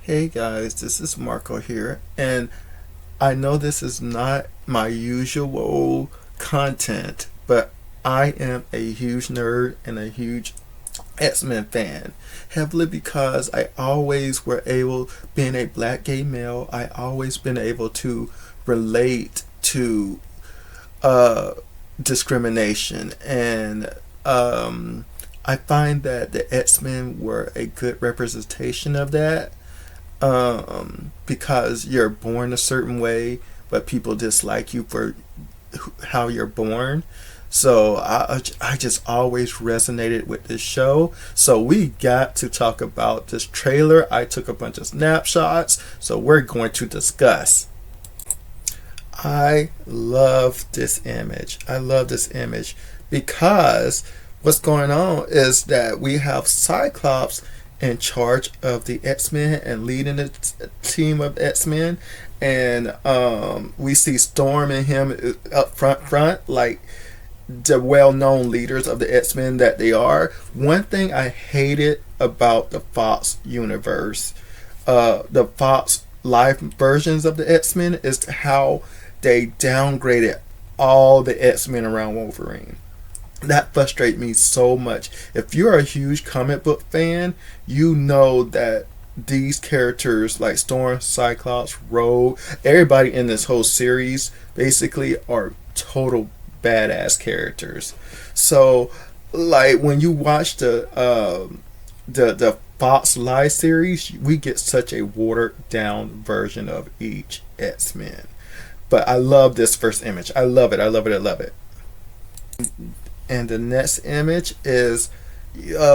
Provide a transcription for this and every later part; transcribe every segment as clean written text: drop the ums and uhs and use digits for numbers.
Hey guys, this is Marco here, and I know this is not my usual content, but I am a huge nerd and a huge X-Men fan. Heavily because I always were able, being a black gay male, I always been able to relate to uh, discrimination, and I find that the X-Men were a good representation of that, because you're born a certain way, but people dislike you for how you're born. So I just always resonated with this show. So we got to talk about this trailer. I took a bunch of snapshots. So we're going to discuss. I love this image. I love this image because what's going on is that we have Cyclops in charge of the X-Men and leading the team of X-Men, and we see Storm and him up front like the well-known leaders of the X-Men that they are. One thing I hated about the Fox universe, the Fox live versions of the X-Men, is how they downgraded all the X-Men around Wolverine. That frustrates me so much. If you're a huge comic book fan, you know that these characters like Storm, Cyclops, Rogue, everybody in this whole series basically are total badass characters. So, like when you watch the Fox Live series, we get such a watered down version of each X-Men. But I love this first image. I love it. I love it. I love it. And the next image is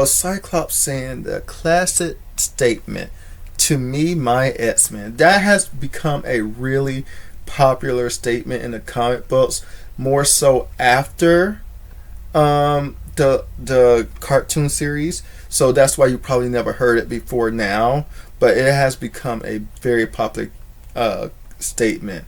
Cyclops saying the classic statement, "To me, my X-Men." That has become a really popular statement in the comic books, more so after the cartoon series. So that's why you probably never heard it before now. But it has become a very popular statement.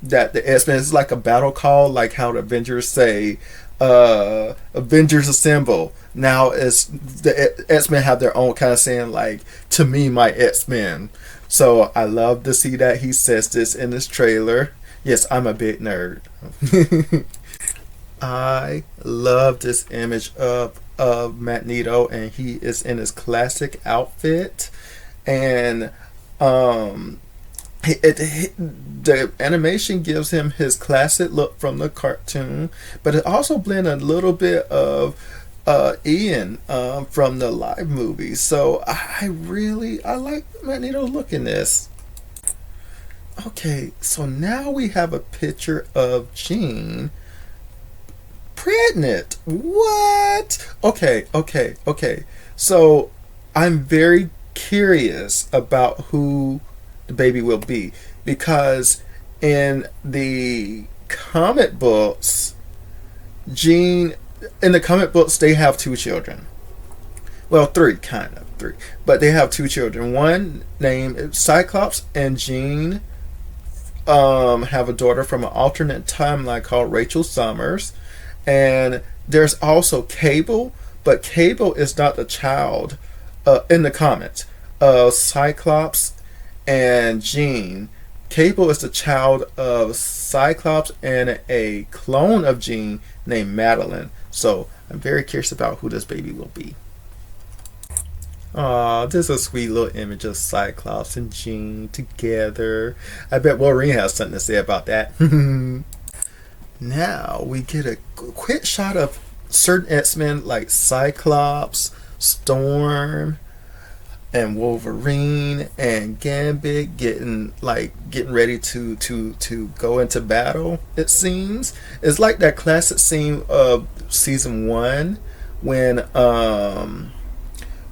That the X-Men is like a battle call, like how the Avengers say, Avengers assemble. Now it's the X-Men have their own kind of saying, like, "To me, my X-Men." So I love to see that he says this in this trailer. Yes, I'm a big nerd. I love this image of Magneto, and he is in his classic outfit, and the animation gives him his classic look from the cartoon, but it also blends a little bit of Ian from the live movie. So I like Magneto look in this. Okay, so now we have a picture of Jean pregnant. What? Okay. So I'm very curious about who the baby will be, because in the comic books, Jean, in the comic books, they have two children. Well, three, kind of three, but they have two children. One named Cyclops and Jean have a daughter from an alternate timeline called Rachel Summers, and there's also Cable, but Cable is not the child in the comics of Cyclops and Jean. Cable is the child of Cyclops and a clone of Jean named Madeline. So I'm very curious about who this baby will be. Aw, this is a sweet little image of Cyclops and Jean together. I bet Wolverine has something to say about that. Now we get a quick shot of certain X-Men like Cyclops, Storm, and Wolverine and Gambit getting ready to go into battle. It seems it's like that classic scene of season 1 when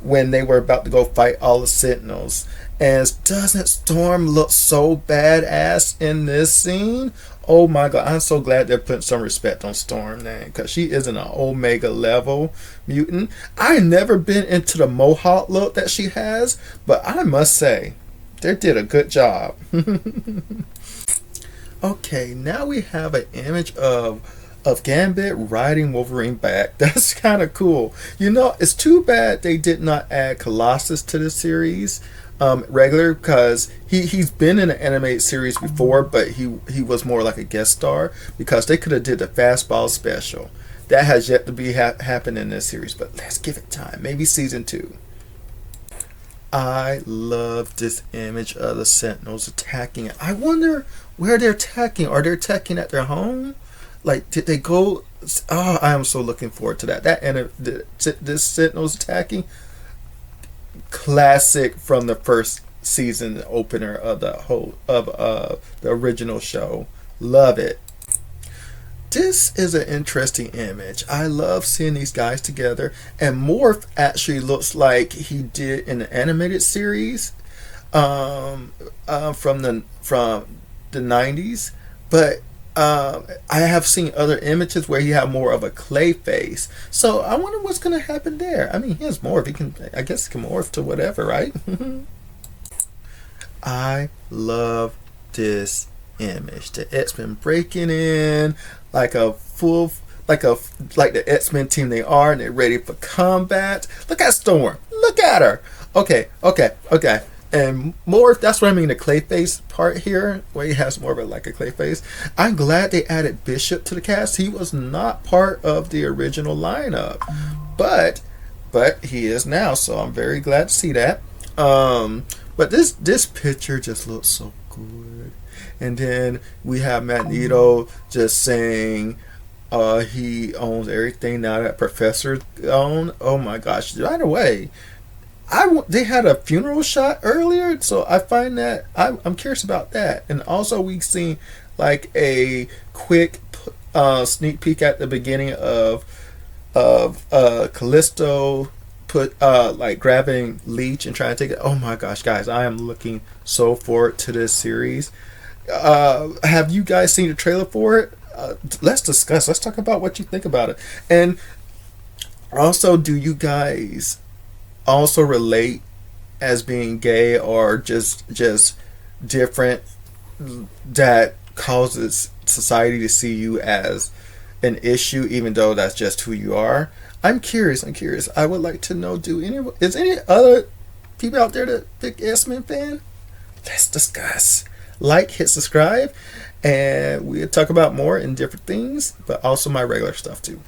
they were about to go fight all the Sentinels. And doesn't Storm look so badass in this scene? Oh my god, I'm so glad they're putting some respect on Storm now, because she isn't an Omega level mutant. I've never been into the Mohawk look that she has, but I must say, they did a good job. Okay, now we have an image of of Gambit riding Wolverine back. That's kind of cool. You know, it's too bad they did not add Colossus to the series regular, because he's been in an animated series before, but he was more like a guest star, because they could have did the Fastball special. That has yet to be happen in this series, but let's give it time. Maybe season 2. I love this image of the Sentinels attacking. I wonder where they're attacking. Are they attacking at their home? Like, did they go? Oh, I am so looking forward to that. This Sentinels attacking, classic from the first season opener of the original show. Love it. This is an interesting image. I love seeing these guys together, and Morph actually looks like he did in the animated series from the 90s, but I have seen other images where he had more of a clay face. So I wonder what's going to happen there. I mean, he has Morph. I guess he can morph to whatever, right? I love this image. The X-Men breaking in like the X-Men team they are, and they're ready for combat. Look at Storm. Look at her. Okay. And more, that's what I mean, the Clayface part here, where he has more of a Clayface. I'm glad they added Bishop to the cast. He was not part of the original lineup, but he is now, so I'm very glad to see that. But this picture just looks so good. And then we have Magneto just saying he owns everything now that Professor owned. Oh my gosh! Right away, they had a funeral shot earlier, so I find that I'm curious about that. And also, we've seen like a quick sneak peek at the beginning of Callisto grabbing Leech and trying to take it. Oh my gosh, guys, I am looking so forward to this series. Have you guys seen the trailer for it? Let's discuss. Let's talk about what you think about it. And also, do you guys also relate as being gay, or just different, that causes society to see you as an issue, even though that's just who you are? I'm curious. I would like to know, is any other people out there that big X-Men fan? Let's discuss. Like, hit subscribe, and we'll talk about more in different things, but also my regular stuff too.